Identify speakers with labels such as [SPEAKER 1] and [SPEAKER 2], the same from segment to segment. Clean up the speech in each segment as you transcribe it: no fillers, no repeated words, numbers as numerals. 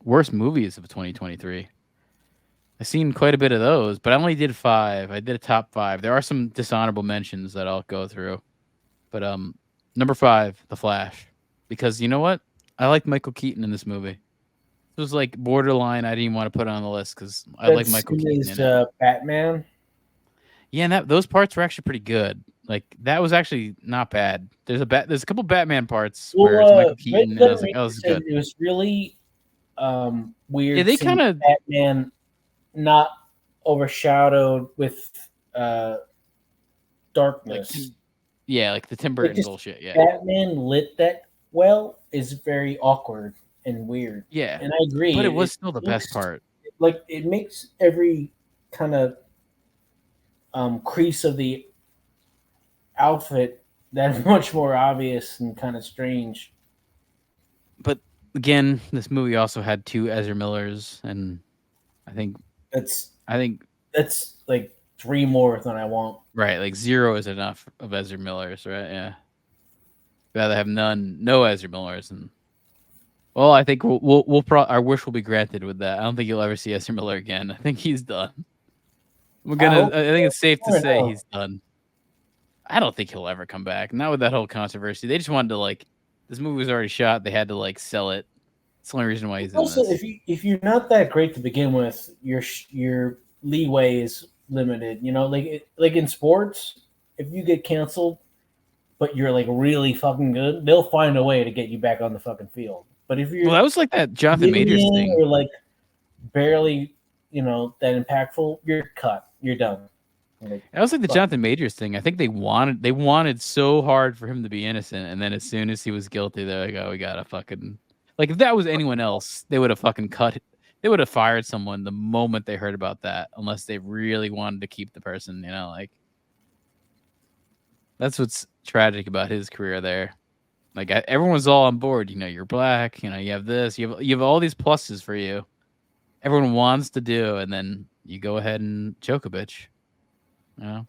[SPEAKER 1] Worst movies of 2023. I've seen quite a bit of those, but I only did five. I did a top five. There are some dishonorable mentions that I'll go through. But number five, The Flash, because you know what? I like Michael Keaton in this movie. It was like borderline. I didn't want to put it on the list because I like
[SPEAKER 2] That's
[SPEAKER 1] Michael
[SPEAKER 2] in
[SPEAKER 1] Keaton
[SPEAKER 2] his
[SPEAKER 1] in it.
[SPEAKER 2] Batman.
[SPEAKER 1] Yeah, and those parts were actually pretty good. Like that was actually not bad. There's a couple Batman parts where it's
[SPEAKER 2] Well,
[SPEAKER 1] Michael
[SPEAKER 2] Red
[SPEAKER 1] Keaton, and I
[SPEAKER 2] Letter
[SPEAKER 1] was like, oh,
[SPEAKER 2] Media
[SPEAKER 1] this is
[SPEAKER 2] said
[SPEAKER 1] good.
[SPEAKER 2] it was really
[SPEAKER 1] Yeah,
[SPEAKER 2] weird
[SPEAKER 1] they
[SPEAKER 2] seeing
[SPEAKER 1] kind of
[SPEAKER 2] Batman not overshadowed with uh,
[SPEAKER 1] like
[SPEAKER 2] darkness.
[SPEAKER 1] yeah, like the Tim
[SPEAKER 2] Like
[SPEAKER 1] Burton
[SPEAKER 2] just
[SPEAKER 1] bullshit. Yeah,
[SPEAKER 2] Batman lit that well is very awkward and weird.
[SPEAKER 1] yeah,
[SPEAKER 2] And I agree,
[SPEAKER 1] but it
[SPEAKER 2] it
[SPEAKER 1] was still the best
[SPEAKER 2] makes
[SPEAKER 1] part.
[SPEAKER 2] like it makes every kind of crease of the outfit that much more obvious and kind of strange.
[SPEAKER 1] But again, this movie also had two Ezra Millers, and I think
[SPEAKER 2] That's
[SPEAKER 1] I think
[SPEAKER 2] that's like three more than I want.
[SPEAKER 1] right, like zero is enough of Ezra Millers, right? Yeah, rather have no Ezra Millers, and well, I think our wish will be granted with that. I don't think you'll ever see Ezra Miller again. I think he's done.
[SPEAKER 2] I hope
[SPEAKER 1] I think it's safe to
[SPEAKER 2] never
[SPEAKER 1] say
[SPEAKER 2] know.
[SPEAKER 1] he's done. I don't think he'll ever come back. Not with that whole controversy. They just wanted to like this movie was already shot. They had to like sell it. It's the only reason why he's in
[SPEAKER 2] Also,
[SPEAKER 1] this.
[SPEAKER 2] if you're not that great to begin with, your leeway is limited. You know, like in sports, if you get canceled, but you're like really fucking good, they'll find a way to get you back on the fucking field. But if
[SPEAKER 1] Well,
[SPEAKER 2] you're
[SPEAKER 1] that was like that Jonathan Majors
[SPEAKER 2] median
[SPEAKER 1] thing.
[SPEAKER 2] or like barely, that impactful, you're cut. You're done. Like,
[SPEAKER 1] That was like the
[SPEAKER 2] fuck.
[SPEAKER 1] Jonathan Majors thing. I think they wanted so hard for him to be innocent, and then as soon as he was guilty, they're like, "Oh, we gotta fucking like." If that was anyone else, they would have fucking cut. They would have fired someone the moment they heard about that, unless they really wanted to keep the person. Like that's what's tragic about his career there. Like everyone's all on board. You're black. You have this. You have all these pluses for you. Everyone wants to do, and then you go ahead and choke a bitch. You know,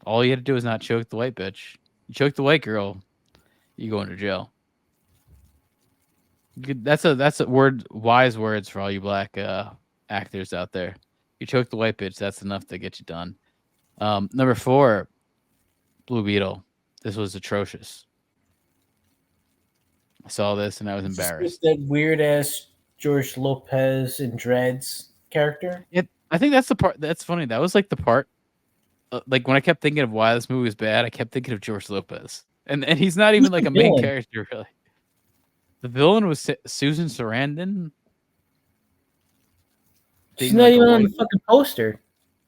[SPEAKER 1] all you had to do is not choke the white bitch. You choke the white girl, you go into jail. That's a word. Wise words for all you black actors out there. You choke the white bitch. That's enough to get you done. Number four, Blue Beetle. This was atrocious. I saw this and I was
[SPEAKER 2] It's just with
[SPEAKER 1] embarrassed.
[SPEAKER 2] that weird ass George Lopez and Dreads character.
[SPEAKER 1] I think that's the part that's funny. That was like the part like when I kept thinking of why this movie was bad, I kept thinking of George Lopez, and he's not
[SPEAKER 2] Who's
[SPEAKER 1] even like
[SPEAKER 2] the
[SPEAKER 1] a main
[SPEAKER 2] villain?
[SPEAKER 1] character really. The villain was Susan Sarandon,
[SPEAKER 2] She's
[SPEAKER 1] being
[SPEAKER 2] not
[SPEAKER 1] like a
[SPEAKER 2] even on
[SPEAKER 1] white.
[SPEAKER 2] the fucking poster.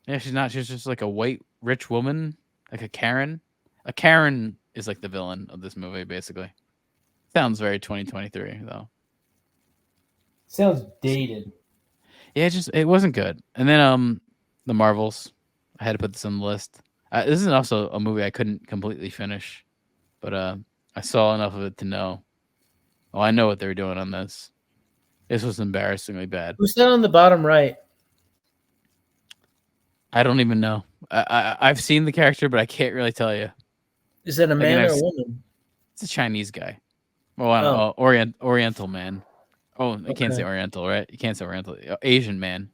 [SPEAKER 1] Yeah, she's not. She's just like a white rich woman, like a Karen. A Karen is like the villain of this movie, basically. Sounds very 2023 though.
[SPEAKER 2] Sounds dated.
[SPEAKER 1] Yeah, it wasn't good. And then the Marvels. I had to put this on the list. This is also a movie I couldn't completely finish, but I saw enough of it to know. Oh, I know what they were doing on this. This was embarrassingly bad.
[SPEAKER 2] Who's that on the bottom right?
[SPEAKER 1] I don't even know. I've seen the character, but I can't really tell you.
[SPEAKER 2] Is that a
[SPEAKER 1] Again,
[SPEAKER 2] man or a woman?
[SPEAKER 1] it's a Chinese guy. Well, I don't
[SPEAKER 2] Oh,
[SPEAKER 1] know. Oriental man. Oh, you can't say
[SPEAKER 2] okay.
[SPEAKER 1] Oriental, right? You can't say Oriental. Asian man.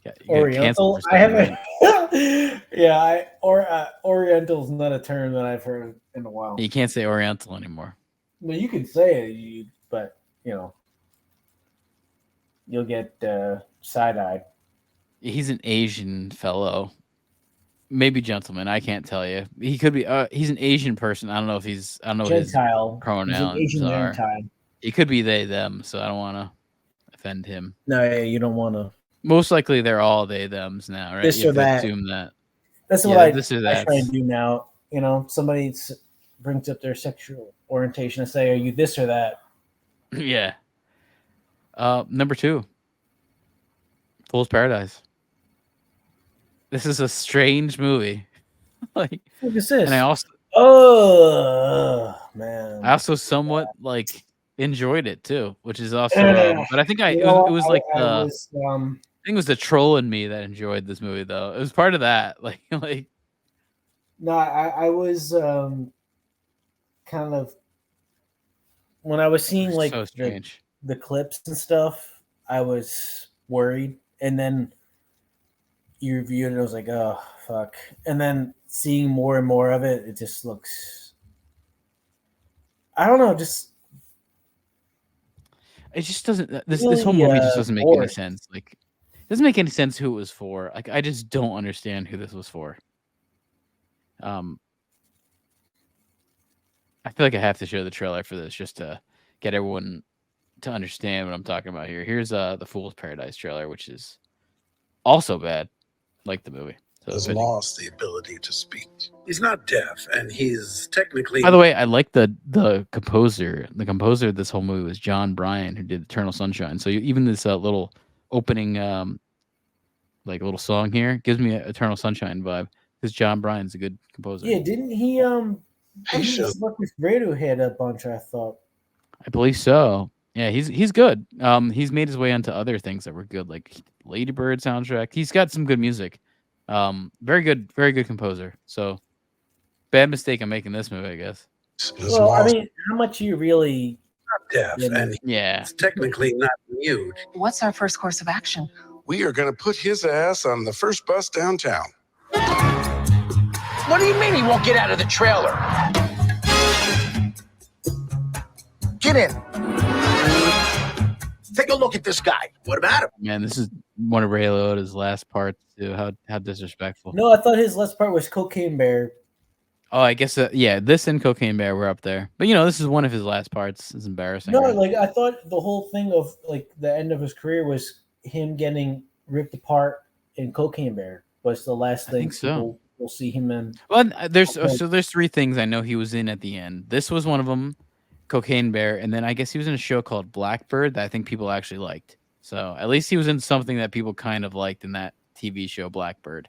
[SPEAKER 1] Yeah, you get canceled
[SPEAKER 2] Oriental.
[SPEAKER 1] for
[SPEAKER 2] I
[SPEAKER 1] saying
[SPEAKER 2] haven't.
[SPEAKER 1] that.
[SPEAKER 2] Yeah, Oriental is not a term that I've heard in a while.
[SPEAKER 1] You can't say Oriental anymore.
[SPEAKER 2] Well, you can say it, but you'll get side eyed.
[SPEAKER 1] He's an Asian fellow, maybe gentleman. I can't tell you. He could be. He's an Asian person. I don't know if he's. I don't know what his
[SPEAKER 2] Gentile. He's an
[SPEAKER 1] pronouns
[SPEAKER 2] Asian
[SPEAKER 1] are.
[SPEAKER 2] Gentile.
[SPEAKER 1] It could be they them. So I don't want to offend him.
[SPEAKER 2] No, yeah, you don't want to
[SPEAKER 1] Most likely, they're all they them's now, right? You
[SPEAKER 2] this
[SPEAKER 1] have
[SPEAKER 2] or
[SPEAKER 1] to
[SPEAKER 2] that.
[SPEAKER 1] assume that.
[SPEAKER 2] That's
[SPEAKER 1] Yeah,
[SPEAKER 2] what
[SPEAKER 1] they're this or
[SPEAKER 2] I try
[SPEAKER 1] that's.
[SPEAKER 2] and do now. Somebody brings up their sexual orientation. I say, "Are you this or that?"
[SPEAKER 1] Yeah. Number two, Fool's Paradise. This is a strange movie. like,
[SPEAKER 2] What is
[SPEAKER 1] and
[SPEAKER 2] this?
[SPEAKER 1] I
[SPEAKER 2] Oh man.
[SPEAKER 1] also somewhat like enjoyed it too, which is also
[SPEAKER 2] Uh,
[SPEAKER 1] but I think
[SPEAKER 2] you know,
[SPEAKER 1] it was like
[SPEAKER 2] I
[SPEAKER 1] the
[SPEAKER 2] was
[SPEAKER 1] I think it was the troll in me that enjoyed this movie though. It was part of that. Like
[SPEAKER 2] no, I was kind of when I was seeing
[SPEAKER 1] It's so
[SPEAKER 2] like
[SPEAKER 1] strange.
[SPEAKER 2] the clips and stuff, I was worried, and then you reviewed it, and I was like, oh fuck. And then seeing more and more of it, it just looks. I don't know, just
[SPEAKER 1] It just doesn't. This whole
[SPEAKER 2] really
[SPEAKER 1] movie just doesn't make any
[SPEAKER 2] forced.
[SPEAKER 1] sense. Like, it doesn't make any sense who it was for. Like, I just don't understand who this was for. Um, I feel like I have to show the trailer for this just to get everyone to understand what I'm talking about here. Here's the Fool's Paradise trailer, which is also bad, like the movie. So
[SPEAKER 3] Has
[SPEAKER 1] good.
[SPEAKER 3] lost the ability to speak. He's not deaf, and he's technically.
[SPEAKER 1] By the way, I like the composer. The composer of this whole movie was John Bryan, who did Eternal Sunshine. So even this little opening, like little song here, gives me an Eternal Sunshine vibe because John Bryan's a good composer.
[SPEAKER 2] Yeah, didn't he? He worked with Radiohead a bunch. I thought.
[SPEAKER 1] I believe so. Yeah, he's good. He's made his way onto other things that were good, like Lady Bird soundtrack. He's got some good music. Very good composer. So bad mistake I'm making this movie, I guess.
[SPEAKER 2] Well, I mean, how much you really
[SPEAKER 3] deaf, and
[SPEAKER 1] yeah,
[SPEAKER 3] it's technically not mute.
[SPEAKER 4] What's our first course of action?
[SPEAKER 3] We are going to put his ass on the first bus downtown.
[SPEAKER 5] What do you mean he won't get out of the trailer? Get in. Take a look at this guy. What about him?
[SPEAKER 1] Man, this is one of Ray Liotta's last parts too. How disrespectful.
[SPEAKER 2] No, I thought his last part was Cocaine Bear.
[SPEAKER 1] Oh, I guess yeah, this and Cocaine Bear were up there. But this is one of his last parts. It's embarrassing.
[SPEAKER 2] No,
[SPEAKER 1] right?
[SPEAKER 2] like I thought the whole thing of like the end of his career was him getting ripped apart in Cocaine Bear was the last thing people will see him in.
[SPEAKER 1] Well, there's three things I know he was in at the end. This was one of them, Cocaine Bear, and then I guess he was in a show called Blackbird that I think people actually liked. So at least he was in something that people kind of liked in that TV show Blackbird.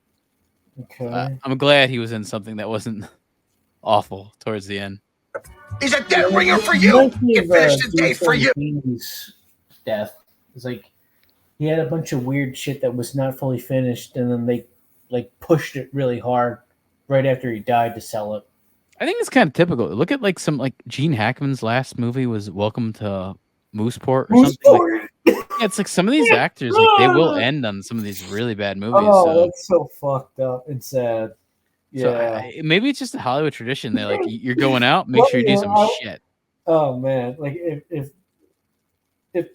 [SPEAKER 2] Okay.
[SPEAKER 1] I'm glad he was in something that wasn't awful towards the end.
[SPEAKER 5] He's a death ringer for you. He finished the day for you.
[SPEAKER 2] Death. It's like he had a bunch of weird shit that was not fully finished, and then they like pushed it really hard right after he died to sell it.
[SPEAKER 1] I think it's kind of typical. Look at like Gene Hackman's last movie was Welcome to Mooseport or something. Yeah, it's like some of these actors, like they will end on some of these really bad movies.
[SPEAKER 2] Oh, that's so fucked up and sad.
[SPEAKER 1] Yeah, so maybe it's just a Hollywood tradition. They like you're going out, make sure you do some shit.
[SPEAKER 2] Oh man, like if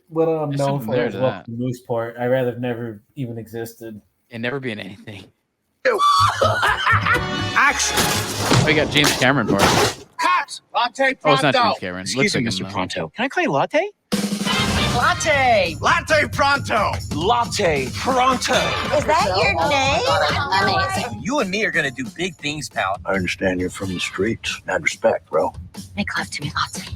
[SPEAKER 2] what I'm known for is Welcome to Mooseport, I'd rather never even existed
[SPEAKER 1] and never be in anything.
[SPEAKER 5] Action!
[SPEAKER 1] We got James Cameron for it.
[SPEAKER 5] Cut! Latte Pronto.
[SPEAKER 1] Oh, it's not James Cameron.
[SPEAKER 6] Excuse me, Mr. Pronto. Can I call you Latte?
[SPEAKER 5] Latte! Latte Pronto!
[SPEAKER 6] Latte Pronto.
[SPEAKER 7] Is that your name?
[SPEAKER 5] Amazing. You and me are gonna do big things, pal.
[SPEAKER 6] I understand you're from the streets. Mad respect, bro.
[SPEAKER 7] Make love to me, Latte.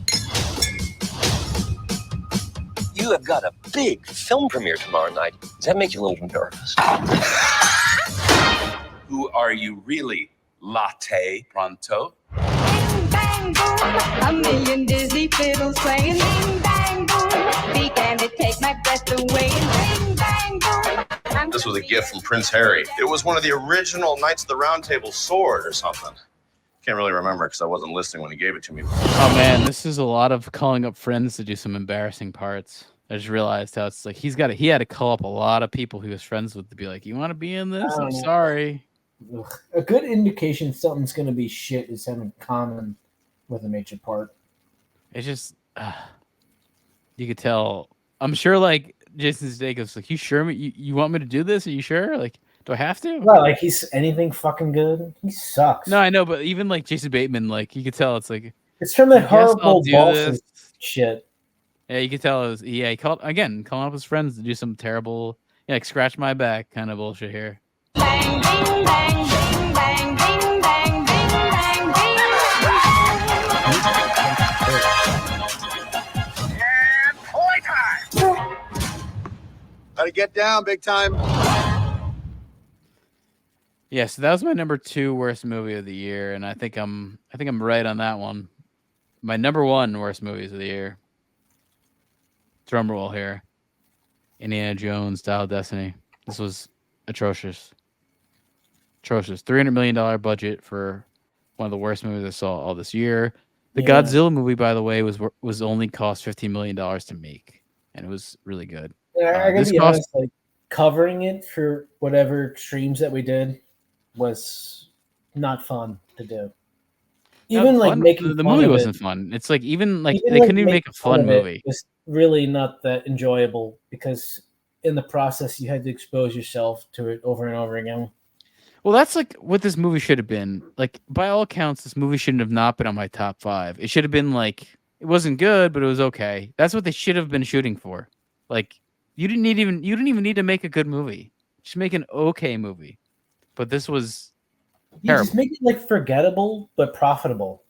[SPEAKER 8] You have got a big film premiere tomorrow night. Does that make you a little nervous?
[SPEAKER 9] Who are you really, Latte Pronto?
[SPEAKER 10] Bing, bang, boom. A million Disney fiddles playing. Bing, bang, boom. Began to take my breath away. Bing, bang, boom.
[SPEAKER 9] This was a gift from Prince Harry. It was one of the original Knights of the Round Table sword or something. Can't really remember because I wasn't listening when he gave it to me.
[SPEAKER 1] Oh man, this is a lot of calling up friends to do some embarrassing parts. I just realized how it's like he had to call up a lot of people he was friends with to be like, "You want to be in this? I'm sorry."
[SPEAKER 2] Ugh. A good indication something's going to be shit is having common with a major part.
[SPEAKER 1] It's just you could tell. I'm sure, like Jason Sudeikis, like, "You sure you want me to do this? Are you sure? Like, do I have to?"
[SPEAKER 2] Well, like he's anything fucking good. He sucks.
[SPEAKER 1] No, I know, but even like Jason Bateman, like you could tell it's like
[SPEAKER 2] it's from that horrible Boston shit.
[SPEAKER 1] Yeah, you could tell it was he called calling up his friends to do some terrible, like scratch my back kind of bullshit here.
[SPEAKER 10] Bang, bing, bang, bing, bang, bing, bang, bing, bang, bing.
[SPEAKER 5] And playtime!
[SPEAKER 3] Gotta get down, big time.
[SPEAKER 1] Yeah, so that was my number 2 worst movie of the year, and I think I'm right on that one. My number 1 worst movies of the year. Drum roll here. Indiana Jones, Dial of Destiny. This was atrocious. Atrocious. $300 million budget for one of the worst movies I saw all this year. The Godzilla movie, by the way, was only cost $15 million to make, and it was really good.
[SPEAKER 2] I gotta be honest, like covering it for whatever streams that we did was not fun to do. Even like making
[SPEAKER 1] the
[SPEAKER 2] fun
[SPEAKER 1] movie
[SPEAKER 2] of
[SPEAKER 1] wasn't
[SPEAKER 2] it,
[SPEAKER 1] fun. It's like even they
[SPEAKER 2] like,
[SPEAKER 1] couldn't even make a
[SPEAKER 2] making
[SPEAKER 1] fun
[SPEAKER 2] of it
[SPEAKER 1] movie.
[SPEAKER 2] was really not that enjoyable because in the process you had to expose yourself to it over and over again.
[SPEAKER 1] Well, that's like what this movie should have been. Like by all accounts, this movie shouldn't have not been on my top 5. It should have been like it wasn't good, but it was okay. That's what they should have been shooting for. Like you didn't even need to make a good movie. Just make an okay movie. But this was terrible.
[SPEAKER 2] Just make it like forgettable but profitable.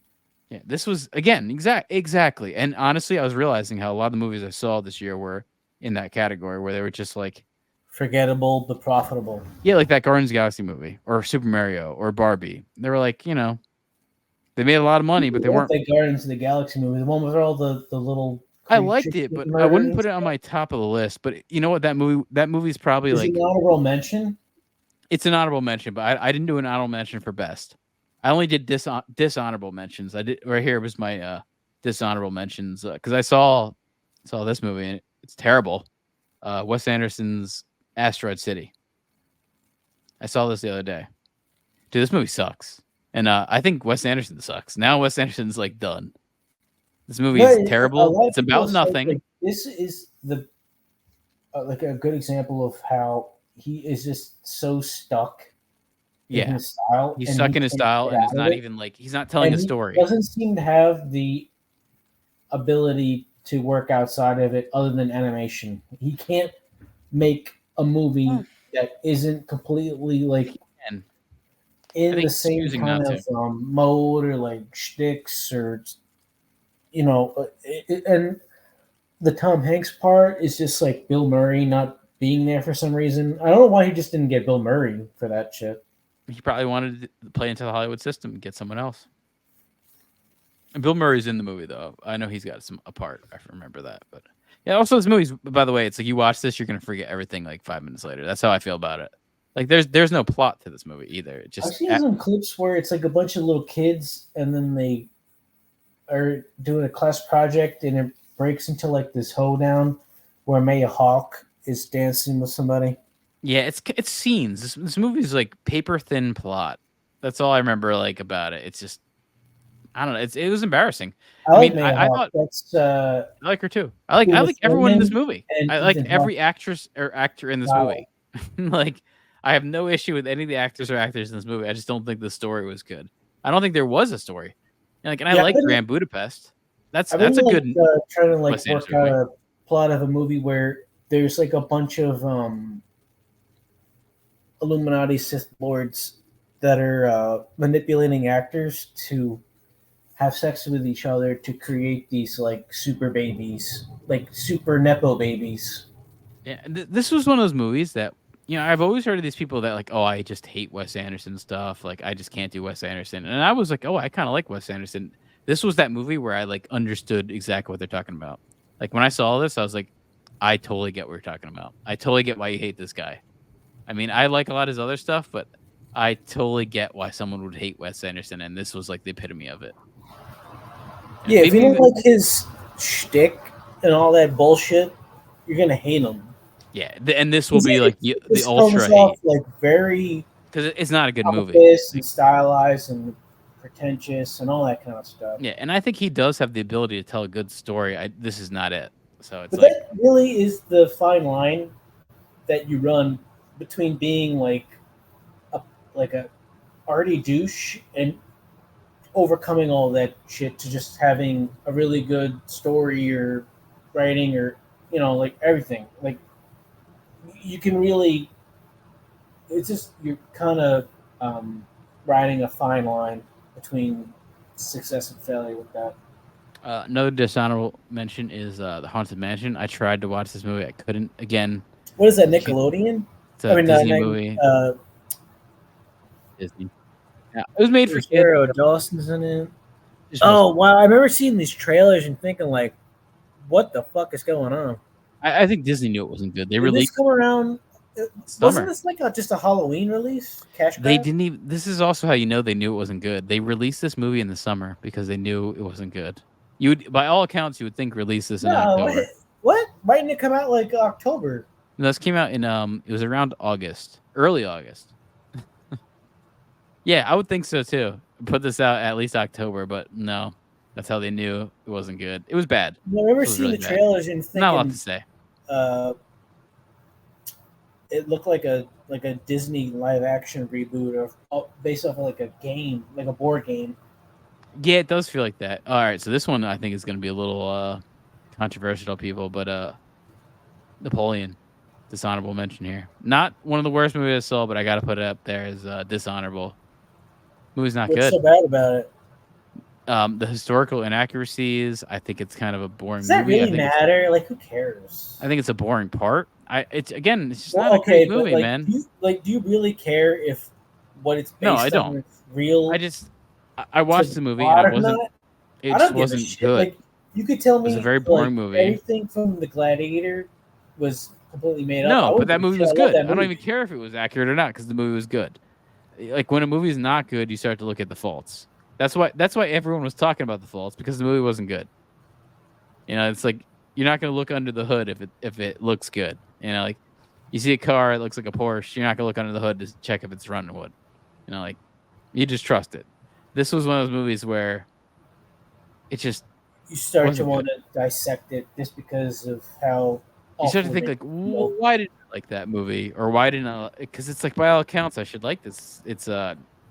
[SPEAKER 1] Yeah, this was again exactly. And honestly, I was realizing how a lot of the movies I saw this year were in that category where they were just like
[SPEAKER 2] forgettable but profitable.
[SPEAKER 1] Yeah, like that Guardians of the Galaxy movie or Super Mario or Barbie. They were like, they made a lot of money, but they weren't.
[SPEAKER 2] The Guardians of the Galaxy movie, the one with all the little.
[SPEAKER 1] I liked it, but I wouldn't put it on my top of the list. But you know what? That movie's probably
[SPEAKER 2] Is
[SPEAKER 1] like
[SPEAKER 2] it an honorable mention.
[SPEAKER 1] It's an honorable mention, but I didn't do an honorable mention for best. I only did dishonorable mentions. I did right here was my dishonorable mentions because I saw this movie and it's terrible. Wes Anderson's Asteroid City. I saw this the other day. Dude, this movie sucks. And I think Wes Anderson sucks. Now Wes Anderson's like done. This movie is terrible. It's about nothing.
[SPEAKER 2] Like, this is the like a good example of how he is just so stuck in his style.
[SPEAKER 1] He's stuck in his style and it's not even like he's not telling a story.
[SPEAKER 2] He doesn't seem to have the ability to work outside of it other than animation. He can't make a movie that isn't completely like in the same kind of mode or like shticks or and the Tom Hanks part is just like Bill Murray not being there for some reason. I don't know why he just didn't get Bill Murray for that shit.
[SPEAKER 1] He probably wanted to play into the Hollywood system and get someone else. And Bill Murray's in the movie though. I know he's got a part. I remember that, but yeah. Also, this movie's by the way, it's like you watch this, you're gonna forget everything like 5 minutes later. That's how I feel about it. Like there's no plot to this movie either. It just
[SPEAKER 2] I've seen some clips where it's like a bunch of little kids and then they are doing a class project and it breaks into like this hoedown where Maya Hawke is dancing with somebody.
[SPEAKER 1] Yeah, it's scenes. This movie is like paper thin plot. That's all I remember like about it. It's just I don't know. It was embarrassing. I thought
[SPEAKER 2] that's
[SPEAKER 1] I like her too. I like everyone in this movie. I like every actress or actor in this movie. Like I have no issue with any of the actors or actors in this movie. I just don't think the story was good. I don't think there was a story. And I like Grand Budapest. That's a good
[SPEAKER 2] trying to like work out a plot of a movie where there's like a bunch of Illuminati Sith Lords that are manipulating actors to have sex with each other to create these like super babies, like super nepo babies.
[SPEAKER 1] Yeah, this was one of those movies that I've always heard of these people that like, oh, I just hate Wes Anderson stuff. Like, I just can't do Wes Anderson. And I was like, oh, I kind of like Wes Anderson. This was that movie where I like understood exactly what they're talking about. Like when I saw this, I was like, I totally get what you're talking about. I totally get why you hate this guy. I mean, I like a lot of his other stuff, but I totally get why someone would hate Wes Anderson. And this was like the epitome of it.
[SPEAKER 2] And if you don't like his shtick and all that bullshit, you're gonna hate him.
[SPEAKER 1] Yeah, and this will be like the ultra
[SPEAKER 2] hate. Like very
[SPEAKER 1] because it's not a good movie.
[SPEAKER 2] And stylized and pretentious and all that kind of stuff.
[SPEAKER 1] Yeah, and I think he does have the ability to tell a good story. This is not it. So it's
[SPEAKER 2] that really is the fine line that you run between being like a arty douche and overcoming all that shit to just having a really good story or writing or like everything. Like you can really, it's just you're kind of riding a fine line between success and failure with that.
[SPEAKER 1] Another dishonorable mention is The Haunted Mansion. I tried to watch this movie. I couldn't. Again,
[SPEAKER 2] what is that, Nickelodeon?
[SPEAKER 1] It's a Disney movie. Disney. Yeah, it was made for kids.
[SPEAKER 2] Dawson's in it. Oh, wow. I remember seeing these trailers and thinking, like, what the fuck is going on?
[SPEAKER 1] I think Disney knew it wasn't good. They
[SPEAKER 2] Did this come around Wasn't this like just a Halloween release? Cash
[SPEAKER 1] They
[SPEAKER 2] grab?
[SPEAKER 1] didn't even. This is also how you know they knew it wasn't good. They released this movie in the summer because they knew it wasn't good. You would, by all accounts, you would think release this in
[SPEAKER 2] No,
[SPEAKER 1] October.
[SPEAKER 2] what? Why didn't it come out like October?
[SPEAKER 1] No, this came out in it was around August, early August. Yeah, I would think so too. Put this out at least October, but no, that's how they knew it wasn't good. It was bad.
[SPEAKER 2] I remember
[SPEAKER 1] It was
[SPEAKER 2] seeing
[SPEAKER 1] really
[SPEAKER 2] the
[SPEAKER 1] bad.
[SPEAKER 2] trailers and thinking,
[SPEAKER 1] Not a lot to say.
[SPEAKER 2] It looked like a Disney live action reboot of based off of like a game, like a board game.
[SPEAKER 1] Yeah, it does feel like that. All right, so this one I think is going to be a little controversial to people, but Napoleon, dishonorable mention here. Not one of the worst movies I saw, but I got to put it up there as dishonorable. Movie's not
[SPEAKER 2] What's
[SPEAKER 1] good.
[SPEAKER 2] so bad about it?
[SPEAKER 1] The historical inaccuracies. I think it's kind of a boring
[SPEAKER 2] Does that
[SPEAKER 1] movie.
[SPEAKER 2] really matter? Like, who cares?
[SPEAKER 1] I think it's a boring part. It's just
[SPEAKER 2] Well,
[SPEAKER 1] not a great
[SPEAKER 2] but
[SPEAKER 1] movie,
[SPEAKER 2] like,
[SPEAKER 1] man.
[SPEAKER 2] do you really care if what it's based
[SPEAKER 1] No, I
[SPEAKER 2] on
[SPEAKER 1] don't.
[SPEAKER 2] is real?
[SPEAKER 1] I watched the movie and it wasn't. It
[SPEAKER 2] I
[SPEAKER 1] just
[SPEAKER 2] don't give a
[SPEAKER 1] wasn't
[SPEAKER 2] shit.
[SPEAKER 1] good.
[SPEAKER 2] Like, you could tell
[SPEAKER 1] It was
[SPEAKER 2] me
[SPEAKER 1] a very
[SPEAKER 2] like,
[SPEAKER 1] boring movie.
[SPEAKER 2] everything from the Gladiator was completely made up. I
[SPEAKER 1] No, but
[SPEAKER 2] wouldn't
[SPEAKER 1] that
[SPEAKER 2] give a
[SPEAKER 1] movie
[SPEAKER 2] shit.
[SPEAKER 1] was
[SPEAKER 2] I love
[SPEAKER 1] good.
[SPEAKER 2] that
[SPEAKER 1] I don't
[SPEAKER 2] movie.
[SPEAKER 1] even care if it was accurate or not because the movie was good. Like when a movie's not good, you start to look at the faults. That's why everyone was talking about the faults because the movie wasn't good. You know, it's like you're not going to look under the hood if it looks good. You know, like you see a car, it looks like a Porsche. You're not going to look under the hood to check if it's running wood. You know, like you just trust it. This was one of those movies where it just
[SPEAKER 2] You start to
[SPEAKER 1] wasn't
[SPEAKER 2] want
[SPEAKER 1] good.
[SPEAKER 2] to dissect it just because of how
[SPEAKER 1] You start to
[SPEAKER 2] awful
[SPEAKER 1] think
[SPEAKER 2] it
[SPEAKER 1] like,
[SPEAKER 2] is, you know?
[SPEAKER 1] why didn't I like that movie, or why didn't I? Because it's like by all accounts, I should like this. It's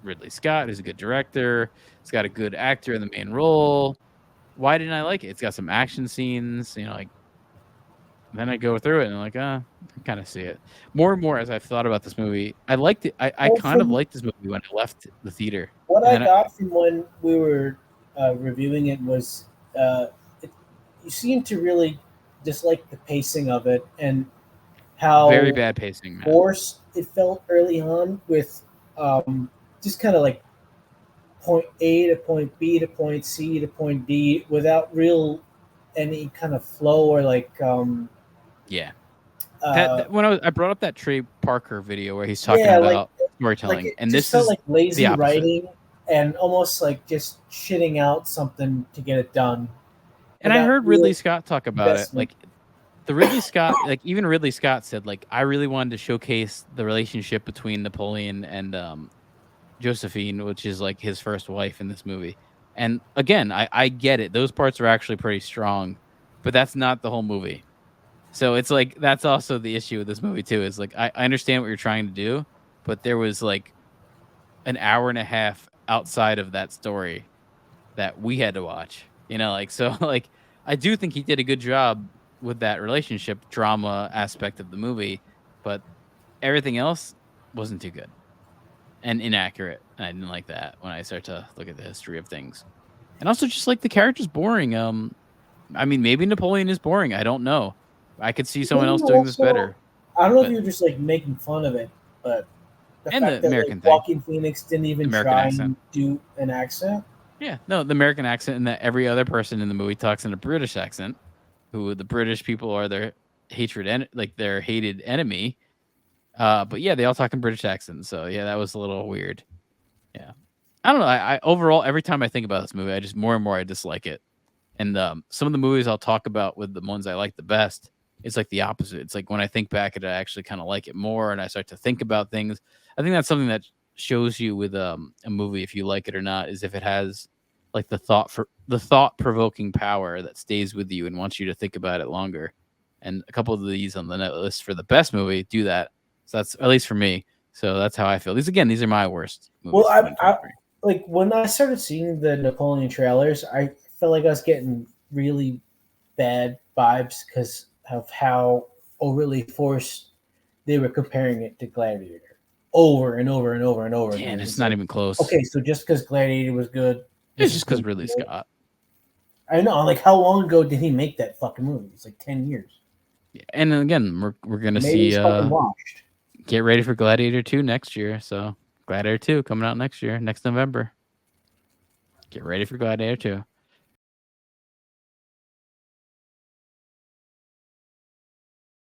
[SPEAKER 1] Ridley Scott, who's a good director. It's got a good actor in the main role. Why didn't I like it? It's got some action scenes, you know, like. Then I go through it and I'm like, I kind of see it more and more as I've thought about this movie. I liked it. I
[SPEAKER 2] Well,
[SPEAKER 1] kind of
[SPEAKER 2] from
[SPEAKER 1] liked this movie when I left the theater.
[SPEAKER 2] what
[SPEAKER 1] And
[SPEAKER 2] I
[SPEAKER 1] then
[SPEAKER 2] got from when we were reviewing it was you seem to really dislike the pacing of it and
[SPEAKER 1] very
[SPEAKER 2] how
[SPEAKER 1] bad pacing, man.
[SPEAKER 2] forced it felt early on with just kind of like point A to point B to point C to point D without real any kind of flow or like
[SPEAKER 1] Yeah. When I brought up that Trey Parker video where he's talking
[SPEAKER 2] yeah,
[SPEAKER 1] about
[SPEAKER 2] like
[SPEAKER 1] storytelling,
[SPEAKER 2] it
[SPEAKER 1] and
[SPEAKER 2] just
[SPEAKER 1] this
[SPEAKER 2] felt
[SPEAKER 1] is
[SPEAKER 2] like lazy
[SPEAKER 1] the opposite.
[SPEAKER 2] writing and almost like just shitting out something to get it done.
[SPEAKER 1] And I
[SPEAKER 2] without
[SPEAKER 1] heard
[SPEAKER 2] real
[SPEAKER 1] Ridley Scott talk about it.
[SPEAKER 2] investment.
[SPEAKER 1] Like the Ridley Scott, like even Ridley Scott said, like I really wanted to showcase the relationship between Napoleon and Josephine, which is like his first wife in this movie. And again, I get it; those parts are actually pretty strong, but that's not the whole movie. So it's like that's also the issue with this movie too. Is like I understand what you're trying to do, but there was like an hour and a half outside of that story that we had to watch. You know, like so like I do think he did a good job with that relationship drama aspect of the movie, but everything else wasn't too good and inaccurate. And I didn't like that when I start to look at the history of things. And also just like the character's boring. I mean maybe Napoleon is boring. I don't know. I could see someone else doing this better.
[SPEAKER 2] I don't know if
[SPEAKER 1] but-
[SPEAKER 2] you're just like making fun of it, but the
[SPEAKER 1] And
[SPEAKER 2] fact
[SPEAKER 1] the
[SPEAKER 2] that
[SPEAKER 1] American
[SPEAKER 2] like,
[SPEAKER 1] thing.
[SPEAKER 2] Joaquin Phoenix didn't even
[SPEAKER 1] American
[SPEAKER 2] try
[SPEAKER 1] accent.
[SPEAKER 2] and do an accent.
[SPEAKER 1] Yeah, no, the American accent, and that every other person in the movie talks in a British accent, who the British people are their like their hated enemy. But yeah, they all talk in British accents, so yeah, that was a little weird. Yeah, I don't know. I overall, every time I think about this movie, I just more and more I dislike it. And some of the movies I'll talk about with the ones I like the best, it's like the opposite. It's like when I think back at it, I actually kind of like it more, and I start to think about things. I think that's something that shows you with a movie if you like it or not is if it has like the thought provoking power that stays with you and wants you to think about it longer. And a couple of these on the net list for the best movie do that. So that's at least for me. So that's how I feel. These are my worst movies.
[SPEAKER 2] Well,
[SPEAKER 1] of
[SPEAKER 2] I
[SPEAKER 1] 2023.
[SPEAKER 2] like when I started seeing the Napoleon trailers, I felt like I was getting really bad vibes because of how overly forced they were comparing it to Gladiator over and over and over and over
[SPEAKER 1] Yeah,
[SPEAKER 2] again.
[SPEAKER 1] and it's not even close.
[SPEAKER 2] Okay, so just because Gladiator was good,
[SPEAKER 1] It's just because Ridley Scott.
[SPEAKER 2] I know. Like, how long ago did he make that fucking movie? It's like 10 years.
[SPEAKER 1] Yeah, and again, we're gonna
[SPEAKER 2] Maybe
[SPEAKER 1] see.
[SPEAKER 2] he's fucking washed.
[SPEAKER 1] Get ready for Gladiator 2 next year. So Gladiator 2 coming out next year, next November. Get ready for Gladiator 2.